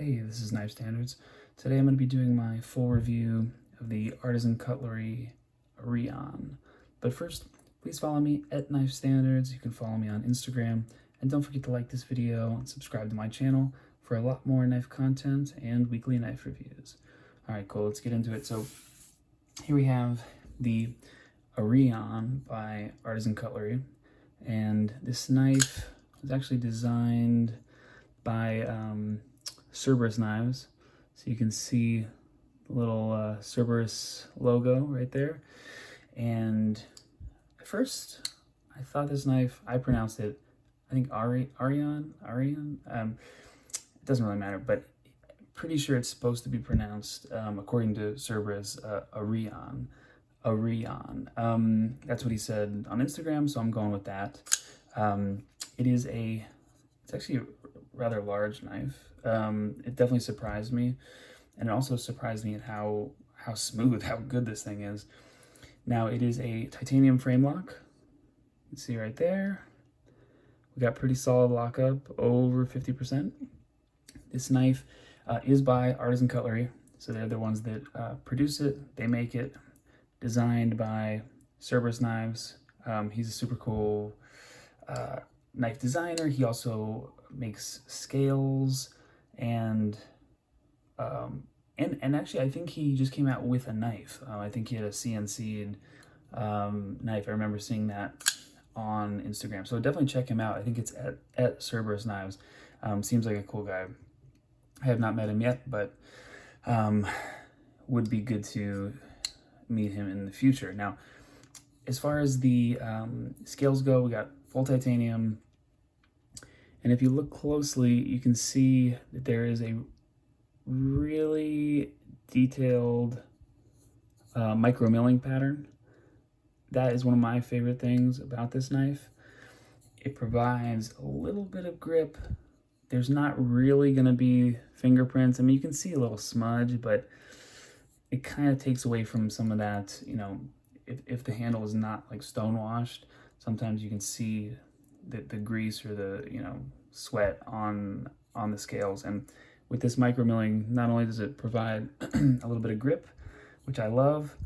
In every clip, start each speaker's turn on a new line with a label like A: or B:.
A: Hey, this is Knife Standards. Today I'm going to be doing my full review of the Artisan Cutlery Arion. But first, please follow me at Knife Standards. You can follow me on Instagram. And don't forget to like this video and subscribe to my channel for a lot more knife content and weekly knife reviews. Alright, cool, let's get into it. So here we have the Arion by Artisan Cutlery. And this knife was actually designed by Cerberus knives, so you can see the little Cerberus logo right there. And at first I thought this knife, I pronounced it, I think Arion. It doesn't really matter, but pretty sure it's supposed to be pronounced, according to Cerberus, Arion. That's what he said on Instagram, so I'm going with that. It's actually a rather large knife. It definitely surprised me, and it also surprised me at how smooth, how good this thing is. Now, it is a titanium frame lock. You can see right there. We got pretty solid lockup, over 50%. This knife is by Artisan Cutlery, so they're the ones that produce it. They make it, designed by Cerberus Knives. He's a super cool knife designer. He also makes scales and actually I think he just came out with a knife. I think he had a CNC'd knife. I remember seeing that on Instagram, so definitely check him out. I think it's at Cerberus Knives. Seems like a cool guy. I have not met him yet, but would be good to meet him in the future. Now, as far as the scales go, we got full titanium, and if you look closely, you can see that there is a really detailed micro milling pattern. That is one of my favorite things about this knife. It provides a little bit of grip. There's not really going to be fingerprints. I mean, you can see a little smudge, but it kind of takes away from some of that, you know, if the handle is not like stone washed, sometimes you can see the grease or the, you know, sweat on the scales. And with this micro milling, not only does it provide a little bit of grip, which I love,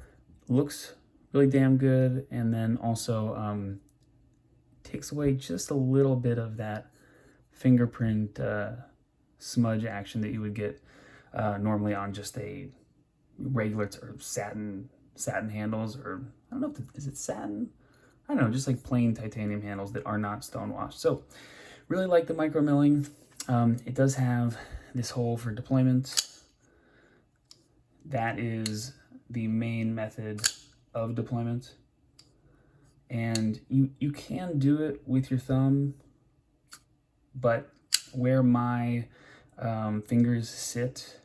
A: looks really damn good, and then also takes away just a little bit of that fingerprint smudge action that you would get normally on just a regular or satin handles, or I don't know if is it satin? I don't know, just like plain titanium handles that are not stone washed. So really like the micro milling. It does have this hole for deployment. That is the main method of deployment, and you can do it with your thumb, but where my fingers sit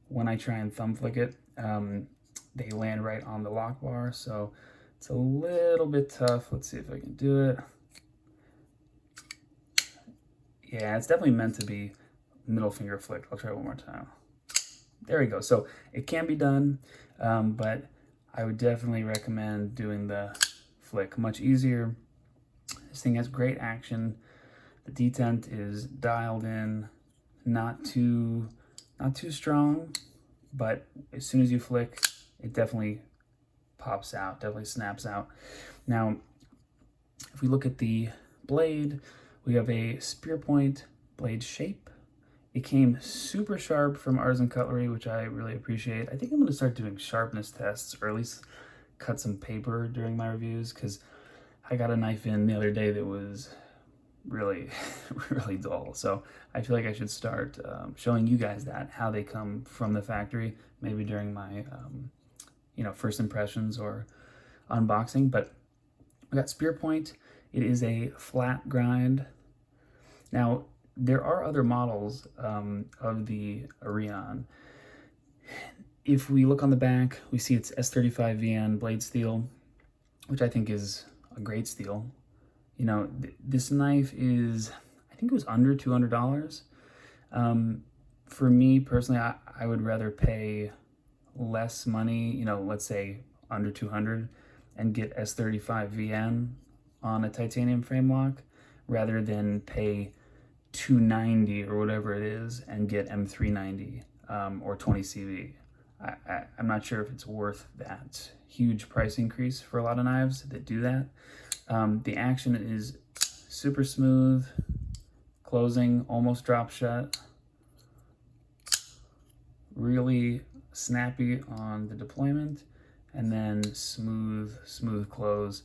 A: when I try and thumb flick it, they land right on the lock bar, so it's a little bit tough. Let's see if I can do it. Yeah, it's definitely meant to be middle finger flick. I'll try one more time. There we go. So it can be done, but I would definitely recommend doing the flick. Much easier. This thing has great action. The detent is dialed in, not too strong, but as soon as you flick, it definitely pops out, definitely snaps out. Now, if we look at the blade, we have a spear point blade shape. It came super sharp from Artisan Cutlery, which I really appreciate. I think I'm going to start doing sharpness tests, or at least cut some paper during my reviews, because I got a knife in the other day that was really really dull. So I feel like I should start showing you guys how they come from the factory, maybe during my you know, first impressions or unboxing. But we got spear point. It is a flat grind. Now, there are other models of the Arion. If we look on the back, we see it's S35VN blade steel, which I think is a great steel. You know, this knife is, I think it was under $200. For me personally, I would rather pay less money, you know, let's say under 200, and get S35VN on a titanium frame lock, rather than pay 290 or whatever it is and get M390 or 20 CV. I'm not sure if it's worth that huge price increase for a lot of knives that do that. The action is super smooth, closing almost drop shut, really snappy on the deployment, and then smooth close.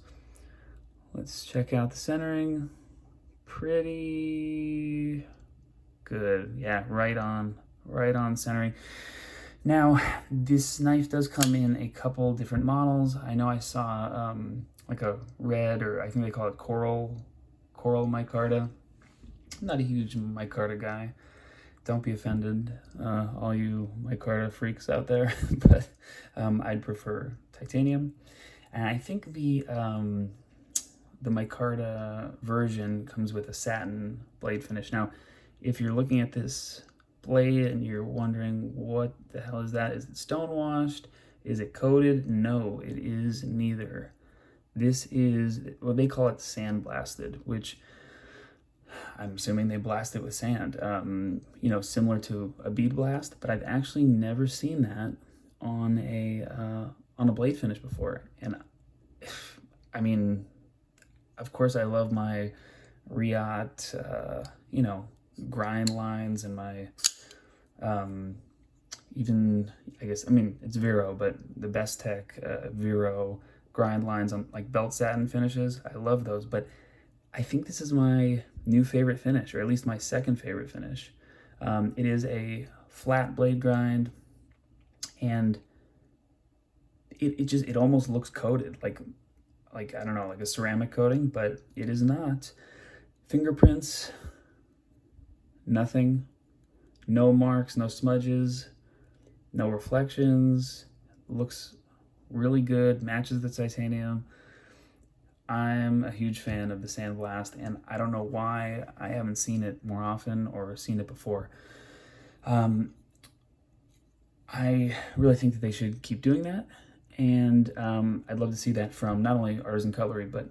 A: Let's check out the centering. Pretty good. Yeah, right on centering. Now, this knife does come in a couple different models. I know I saw like a red, or I think they call it coral micarta. I'm not a huge micarta guy. Don't be offended, all you micarta freaks out there, but I'd prefer titanium. And I think the micarta version comes with a satin blade finish. Now, if you're looking at this blade and you're wondering what the hell is that, is it stone washed? Is it coated? No, it is neither. This is, well, they call it sandblasted, which I'm assuming they blast it with sand, you know, similar to a bead blast, but I've actually never seen that on a blade finish before. And I mean, of course, I love my Riot, you know, grind lines and my, even, I guess, I mean, it's Vero, but the Best Tech Vero grind lines on like belt satin finishes. I love those, but I think this is my new favorite finish, or at least my second favorite finish. It is a flat blade grind, and it almost looks coated, like I don't know, like a ceramic coating, but it is not. Fingerprints, nothing, no marks, no smudges, no reflections. Looks really good, matches the titanium. I'm a huge fan of the Sandblast, and I don't know why I haven't seen it more often or seen it before. I really think that they should keep doing that, and I'd love to see that from not only Artisan Cutlery, but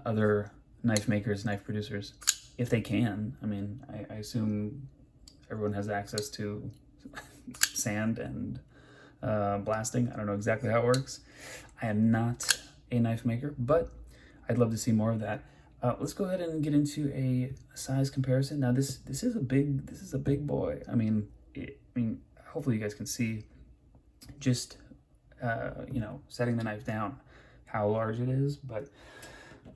A: other knife makers, knife producers, if they can. I mean, I assume everyone has access to sand and blasting. I don't know exactly how it works. I am not a knife maker, but I'd love to see more of that. Let's go ahead and get into a size comparison. Now, this is a big boy. I mean, hopefully you guys can see just you know, setting the knife down how large it is. But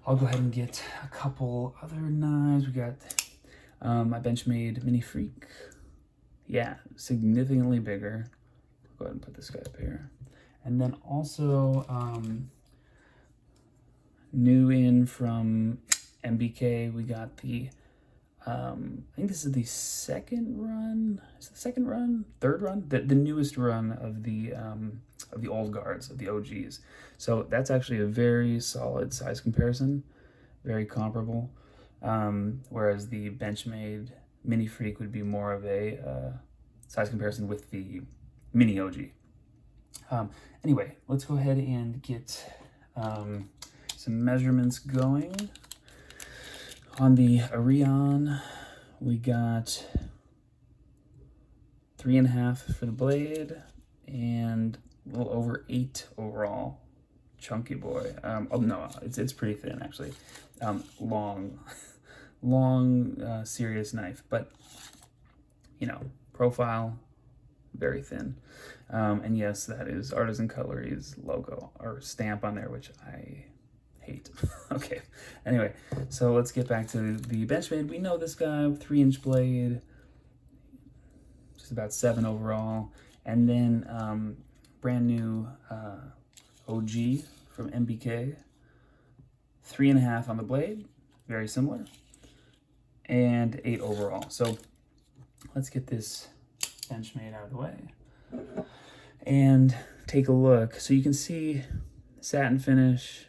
A: I'll go ahead and get a couple other knives. We got my Benchmade Mini Freak. Yeah, significantly bigger. I'll go ahead and put this guy up here. And then also new in from MBK, we got the I think this is the second run. Is it the second run? Third run? The newest run of the old guards, of the OGs. So that's actually a very solid size comparison, very comparable. Whereas the Benchmade Mini Freak would be more of a size comparison with the Mini OG. Anyway, let's go ahead and get some measurements going. On the Arion, we got 3.5 for the blade and a little over 8 overall. Chunky boy. Oh no, it's pretty thin actually. Long, serious knife, but you know, profile very thin. And yes, that is Artisan Cutlery's logo or stamp on there, which I hate. Okay, anyway, so let's get back to the Benchmade. We know this guy, 3-inch blade, just about 7 overall. And then brand new OG from MBK, 3.5 on the blade, very similar, and 8 overall. So let's get this Benchmade out of the way and take a look. So you can see satin finish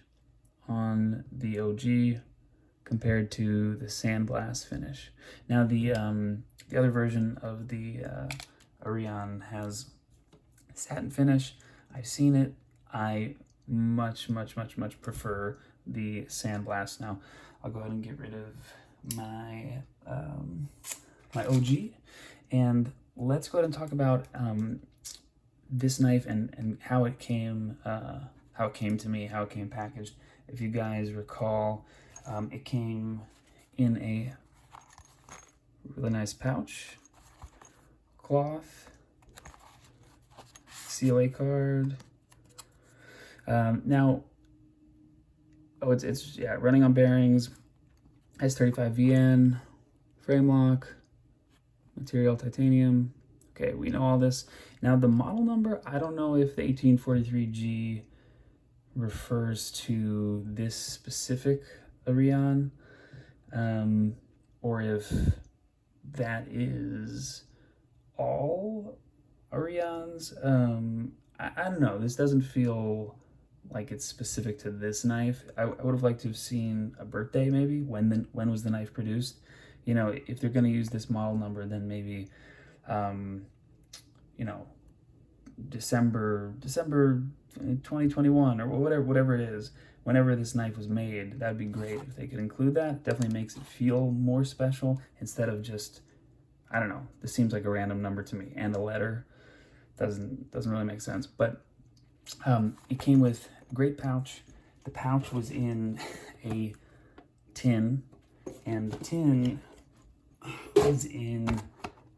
A: on the OG compared to the sandblast finish. Now the other version of the Arion has satin finish. I've seen it. I much prefer the sandblast. Now I'll go ahead and get rid of my my OG. And let's go ahead and talk about this knife and how it came to me, how it came packaged. If you guys recall, it came in a really nice pouch, cloth, COA card. Now, it's running on bearings, S35VN, frame lock, material titanium. Okay, we know all this. Now the model number, I don't know if the 1843G refers to this specific Arion, or if that is all Arions. I don't know. This doesn't feel like it's specific to this knife. I would have liked to have seen a birthday, maybe. When was the knife produced? You know, if they're going to use this model number, then maybe, you know, December 2021 or whatever it is. Whenever this knife was made, that'd be great if they could include that. Definitely makes it feel more special instead of just, I don't know. This seems like a random number to me, and a letter doesn't really make sense. But it came with a great pouch. The pouch was in a tin, and the tin is in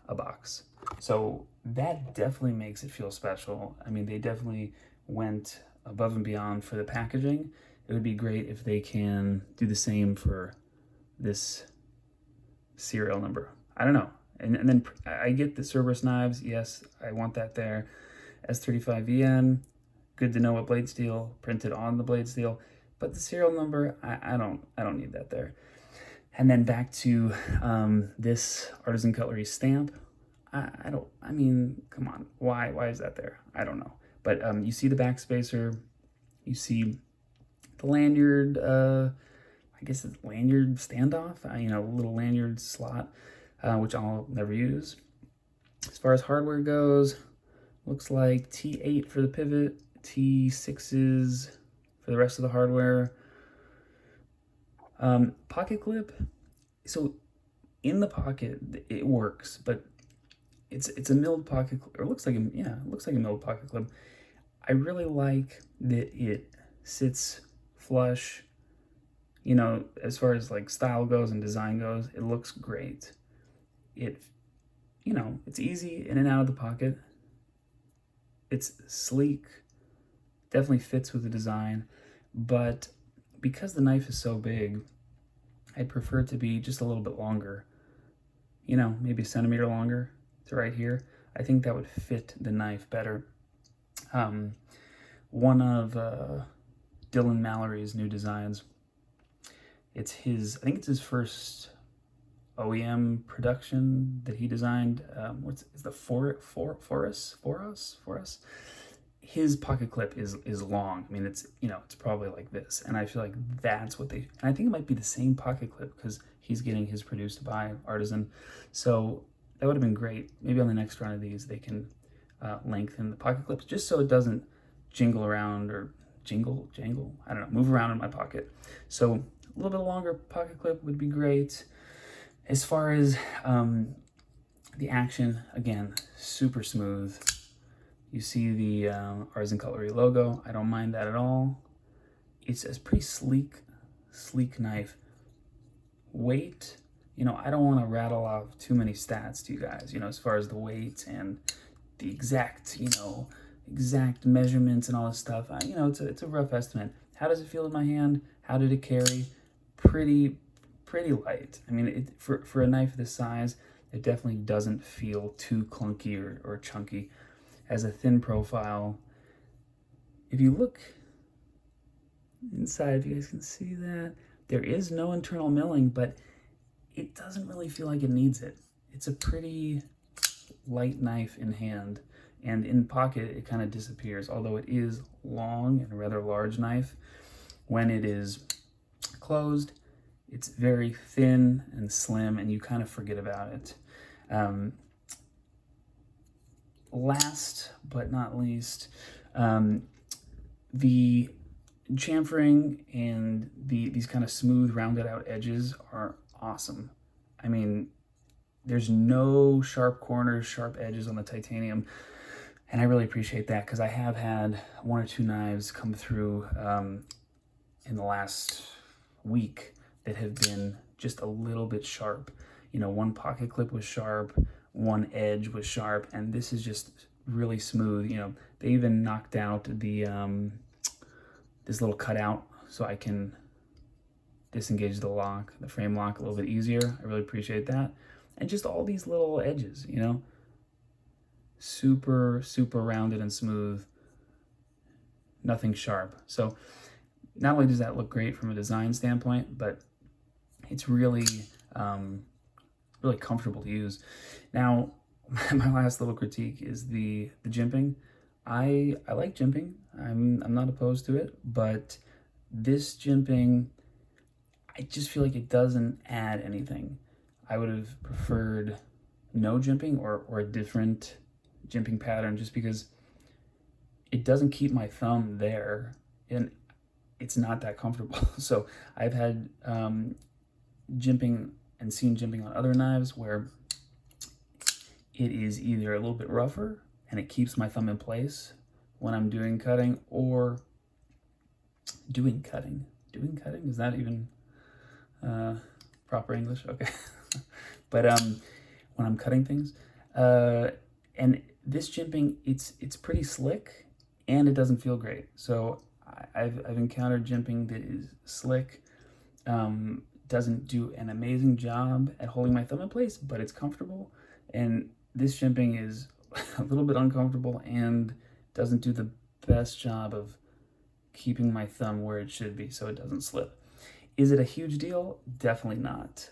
A: a box. So that definitely makes it feel special. I mean, they definitely went above and beyond for the packaging. It would be great if they can do the same for this serial number. I don't know. And then I get the Cerberus knives. Yes, I want that there. S35VN, good to know what blade steel, printed on the blade steel. But the serial number, I don't need that there. And then back to this Artisan Cutlery stamp. I mean, come on. Why is that there? I don't know. But you see the back spacer. You see the lanyard, I guess it's lanyard standoff, you know, little lanyard slot, which I'll never use. As far as hardware goes, looks like T8 for the pivot, T6s for the rest of the hardware. Pocket clip. So in the pocket, it works, but it's a milled pocket clip, or it looks like a milled pocket clip. I really like that it sits flush. You know, as far as like style goes and design goes, it looks great. It, you know, it's easy in and out of the pocket. It's sleek, definitely fits with the design, but because the knife is so big, I'd prefer it to be just a little bit longer. You know, maybe a centimeter longer to right here. I think that would fit the knife better. One of Dylan Mallory's new designs, I think it's his first OEM production that he designed. Is the Forus? His pocket clip is long. I mean, it's probably like this, and I feel like that's what and I think it might be the same pocket clip because he's getting his produced by Artisan. So that would have been great. Maybe on the next round of these, they can lengthen the pocket clips just so it doesn't jingle around or jangle. I don't know, move around in my pocket. So a little bit longer pocket clip would be great. As far as the action, again, super smooth. You see the Artisan Cutlery logo. I don't mind that at all. It's a pretty sleek knife. Weight, you know, I don't want to rattle off too many stats to you guys, you know, as far as the weight and the exact measurements and all this stuff. You know, it's a rough estimate. How does it feel in my hand? How did it carry? Pretty light. I mean, for a knife this size, it definitely doesn't feel too clunky or chunky. Has a thin profile. If you look inside, if you guys can see that, there is no internal milling, but it doesn't really feel like it needs it. It's a pretty light knife in hand, and in pocket it kind of disappears, although it is long and a rather large knife. When it is closed, it's very thin and slim, and you kind of forget about it. Last but not least, the chamfering and these kind of smooth, rounded out edges are awesome. I mean, there's no sharp corners, sharp edges on the titanium. And I really appreciate that because I have had 1 or 2 knives come through in the last week that have been just a little bit sharp. You know, one pocket clip was sharp, one edge was sharp, and this is just really smooth. You know, they even knocked out the this little cutout so I can disengage the lock, the frame lock, a little bit easier. I really appreciate that. And just all these little edges, you know, super rounded and smooth, nothing sharp. So not only does that look great from a design standpoint, but it's really really comfortable to use. Now, my last little critique is the jimping. I like jimping. I'm not opposed to it, but this jimping, I just feel like it doesn't add anything. I would have preferred no jimping or a different jimping pattern, just because it doesn't keep my thumb there and it's not that comfortable. So I've had jimping and seen jimping on other knives where it is either a little bit rougher and it keeps my thumb in place when I'm doing cutting, or doing cutting. Doing cutting? Is that even proper English? Okay. But when I'm cutting things, and this jimping, it's pretty slick and it doesn't feel great. So I've encountered jimping that is slick, doesn't do an amazing job at holding my thumb in place, but it's comfortable. And this jimping is a little bit uncomfortable and doesn't do the best job of keeping my thumb where it should be so it doesn't slip. Is it a huge deal? Definitely not.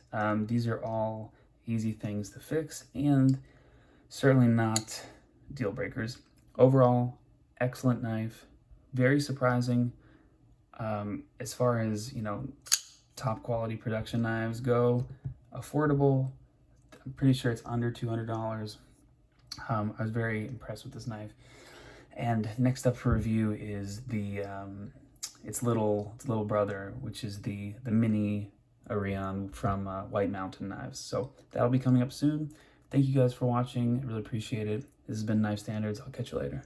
A: These are all easy things to fix and certainly not deal breakers. Overall, excellent knife, very surprising. As far as, you know, top quality production knives go, affordable. I'm pretty sure it's under $200. I was very impressed with this knife. And next up for review is the its little brother, which is the mini Arion from White Mountain Knives. So that'll be coming up soon. Thank you guys for watching. I really appreciate it. This has been Knife Standards. I'll catch you later.